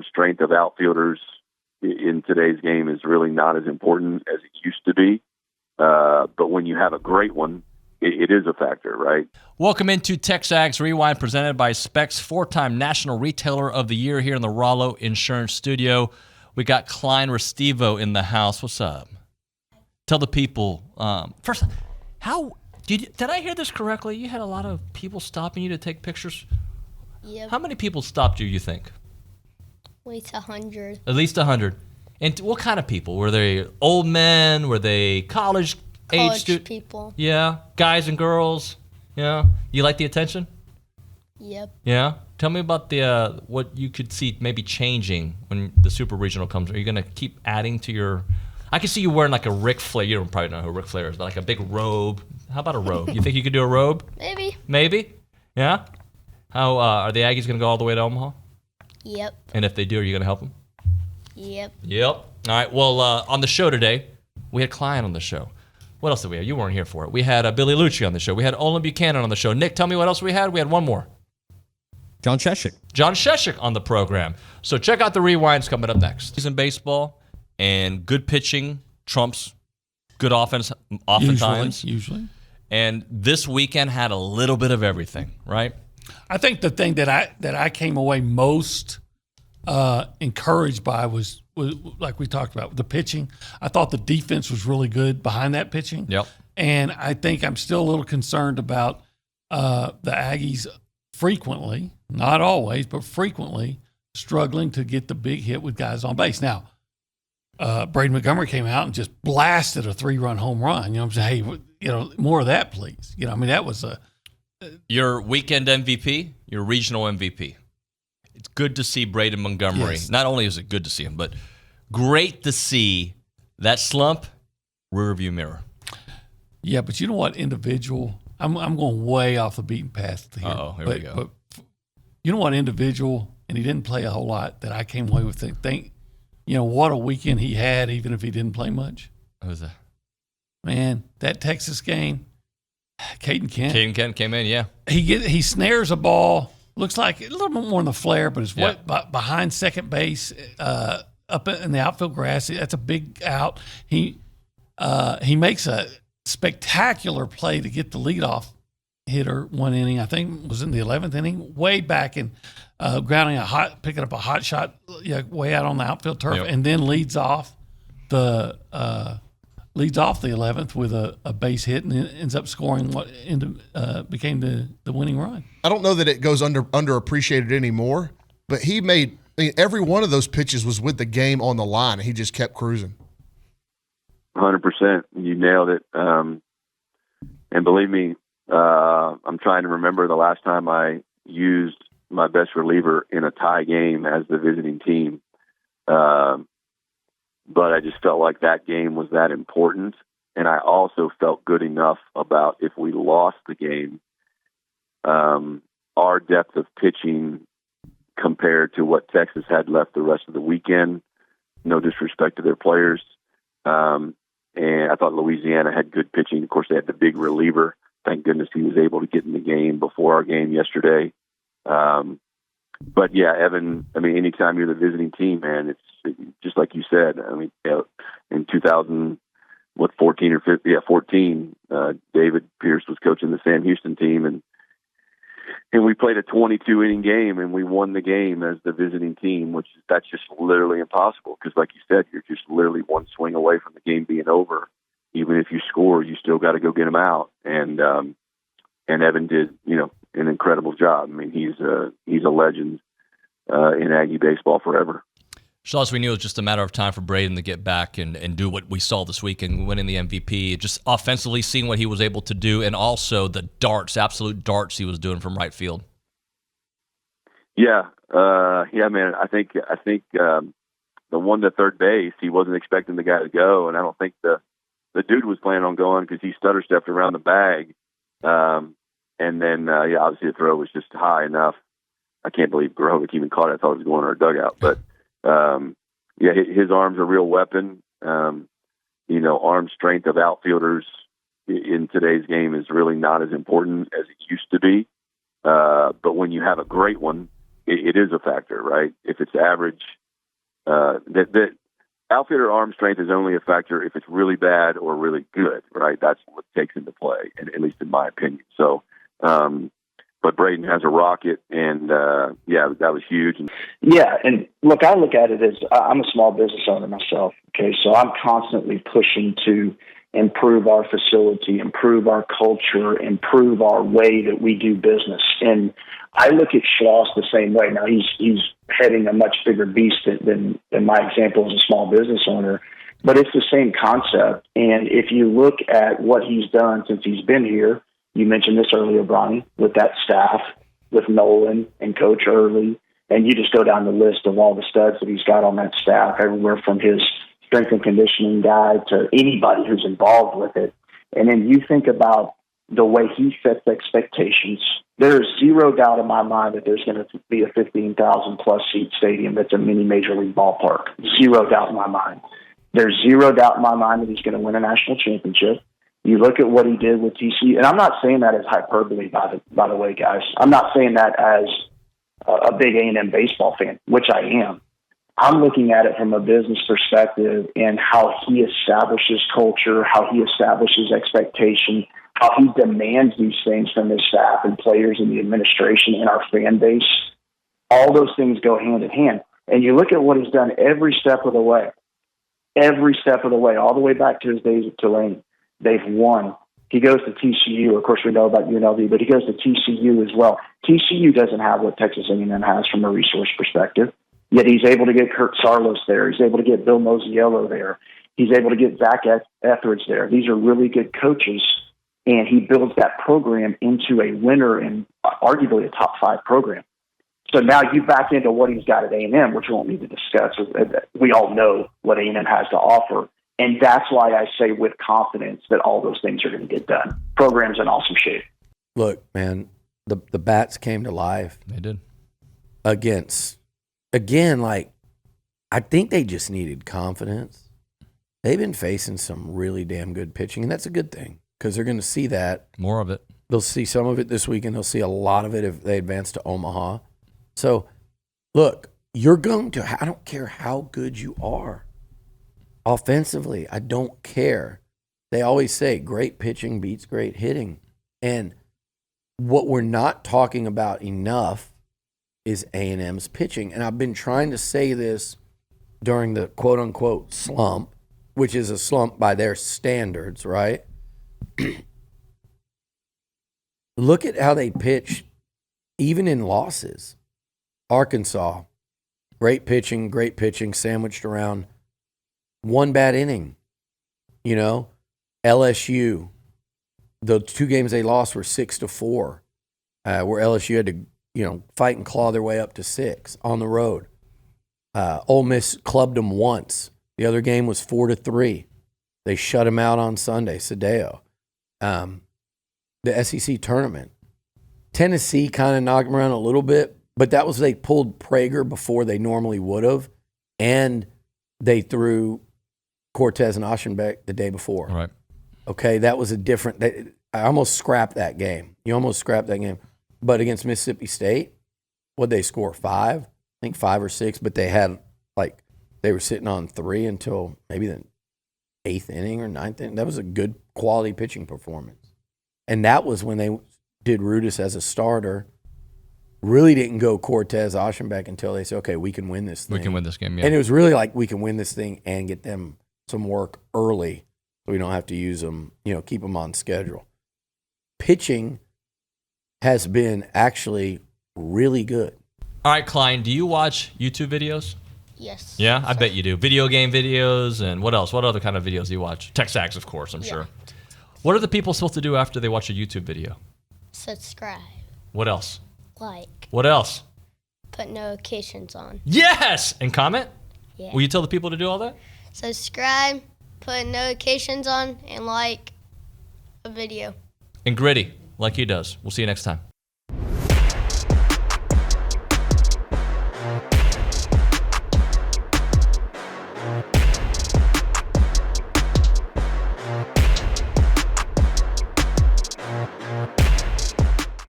arm strength of outfielders in today's game is really not as important as it used to be. But when you have a great one, it is a factor, right? Welcome into TexAgs Rewind, presented by Specs, 4-time National Retailer of the Year here in the Rollo Insurance Studio. We got Klein Restivo in the house. What's up? Tell the people, first, how did I hear this correctly? You had a lot of people stopping you to take pictures? Yep. How many people stopped you think? At least 100. At least 100. And what kind of people? Were they old men? Were they college age students? People. Yeah. Guys and girls? Yeah. You like the attention? Yep. Yeah. Tell me about the what you could see maybe changing when the Super Regional comes. Are you going to keep adding to your... I can see you wearing like a Ric Flair. You don't probably know who Ric Flair is, but like a big robe. How about a robe? You think you could do a robe? Maybe. Maybe? Yeah? How are the Aggies going to go all the way to Omaha? Yep. And if they do, are you going to help them? Yep. Yep. All right. Well, on the show today, we had Klein on the show. What else did we have? You weren't here for it. We had Billy Liucci on the show. We had Olin Buchanan on the show. Nick, tell me what else we had. We had one more. John Scheschuk. John Scheschuk on the program. So check out the rewinds coming up next. He's in baseball, and good pitching trumps good offense oftentimes. Usually. And this weekend had a little bit of everything, right? I think the thing that I came away most encouraged by was like we talked about, the pitching. I thought the defense was really good behind that pitching. Yep. And I think I'm still a little concerned about the Aggies frequently, not always, but frequently struggling to get the big hit with guys on base. Now, Braden Montgomery came out and just blasted a 3-run home run. You know what I'm saying? Hey, more of that, please. That was your weekend MVP, your regional MVP. It's good to see Braden Montgomery. Yes. Not only is it good to see him, but great to see that slump rearview mirror. Yeah, but you know what individual? I'm going way off the beaten path here. Here we go. But you know what individual, and he didn't play a whole lot, that I came away with think what a weekend he had, even if he didn't play much. Who was that? Man, that Texas game, Caden Kent. Caden Kent came in, yeah. He snares a ball. Looks like a little bit more in the flare, but it's behind second base, up in the outfield grass. That's a big out. He makes a spectacular play to get the leadoff hitter one inning. I think it was in the 11th inning, way back and picking up a hot shot way out on the outfield turf, and then leads off the 11th with a base hit and ends up scoring what became the winning run. I don't know that it goes underappreciated anymore, but he made every one of those pitches was with the game on the line, and he just kept cruising. 100%. You nailed it. And believe me, I'm trying to remember the last time I used my best reliever in a tie game as the visiting team. But I just felt like that game was that important. And I also felt good enough about if we lost the game, our depth of pitching compared to what Texas had left the rest of the weekend, no disrespect to their players. And I thought Louisiana had good pitching. Of course, they had the big reliever. Thank goodness he was able to get in the game before our game yesterday. But yeah, Evan, anytime you're the visiting team, man, it's just like you said. In 2014 or 15, 14, David Pierce was coaching the Sam Houston team, and we played a 22-inning game, and we won the game as the visiting team, that's just literally impossible because, like you said, you're just literally one swing away from the game being over. Even if you score, you still got to go get them out. And Evan did, an incredible job. He's a legend in Aggie baseball forever. Schloss, we knew it was just a matter of time for Braden to get back and do what we saw this weekend, winning the MVP, just offensively seeing what he was able to do, and also the absolute darts he was doing from right field. Yeah, man. I think the one to third base, he wasn't expecting the guy to go, and I don't think the dude was planning on going because he stutter stepped around the bag, and then obviously the throw was just high enough. I can't believe Grovic even caught it. I thought it was going in our dugout, but. His arm's a real weapon. Arm strength of outfielders in today's game is really not as important as it used to be. But when you have a great one, it is a factor, right? If it's average, that outfitter arm strength is only a factor if it's really bad or really good, right? That's what takes into play, at least in my opinion. So, but Braden has a rocket, and that was huge. Yeah, and look, I look at it as I'm a small business owner myself. Okay, so I'm constantly pushing to improve our facility, improve our culture, improve our way that we do business. And I look at Schloss the same way. Now he's heading a much bigger beast than my example as a small business owner, but it's the same concept. And if you look at what he's done since he's been here, you mentioned this earlier, Bronny, with that staff, with Nolan and Coach Early, and you just go down the list of all the studs that he's got on that staff, everywhere from his strength and conditioning guy to anybody who's involved with it. And then you think about the way he sets expectations. There's zero doubt in my mind that there's going to be a 15,000 plus seat stadium that's a mini major league ballpark. Zero doubt in my mind. There's zero doubt in my mind that he's going to win a national championship. You look at what he did with TCU, and I'm not saying that as hyperbole, by the way, guys. I'm not saying that as a big A&M baseball fan, which I am. I'm looking at it from a business perspective and how he establishes culture, how he establishes expectation, how he demands these things from his staff and players and the administration and our fan base. All those things go hand in hand. And you look at what he's done every step of the way, all the way back to his days at Tulane. They've won. He goes to TCU. Of course, we know about UNLV, but he goes to TCU as well. TCU doesn't have what Texas A&M has from a resource perspective. Yet he's able to get Kurt Sarlos there. He's able to get Bill Mosiello there. He's able to get Zach Etheridge there. These are really good coaches, and he builds that program into a winner and arguably a top 5 program. So now you back into what he's got at A&M, which we won't need to discuss. We all know what A&M has to offer, and that's why I say with confidence that all those things are going to get done. Program's in awesome shape. Look, man, the bats came to life. They did. Again, like, I think they just needed confidence. They've been facing some really damn good pitching, and that's a good thing because they're going to see that. More of it. They'll see some of it this weekend. They'll see a lot of it if they advance to Omaha. So, look, you're going to – I don't care how good you are. Offensively, I don't care. They always say great pitching beats great hitting. And what we're not talking about enough is A&M's pitching. And I've been trying to say this during the quote-unquote slump, which is a slump by their standards, right? Look at how they pitched even in losses. Arkansas, great pitching, sandwiched around one bad inning. You know, LSU, the 2 games they lost were 6-4, where LSU had to, fight and claw their way up to 6 on the road. Ole Miss clubbed them once. The other game was 4-3. They shut him out on Sunday, Sadeo. The SEC tournament. Tennessee kind of knocked them around a little bit, but that was they pulled Prager before they normally would have, and they threw Cortez and Aschenbeck the day before. Right. Okay, that was a different – I almost scrapped that game. You almost scrapped that game. But against Mississippi State, what'd they score, 5? I think 5 or 6, but they had they were sitting on 3 until maybe the 8th inning or 9th inning. That was a good quality pitching performance. And that was when they did Rudis as a starter. Really didn't go Cortez, Aschenbeck until they said, okay, we can win this thing. We can win this game, yeah. And it was really like we can win this thing and get them some work early so we don't have to use them, keep them on schedule. Pitching has been actually really good. All right, Klein, do you watch YouTube videos? Yes. Yeah, I bet you do. Video game videos, and what else? What other kind of videos do you watch? TexAgs, of course, I'm sure. What are the people supposed to do after they watch a YouTube video? Subscribe. What else? Like. What else? Put notifications on. Yes! And comment? Yeah. Will you tell the people to do all that? Subscribe, put notifications on, and like a video. And Gritty, like he does. We'll see you next time.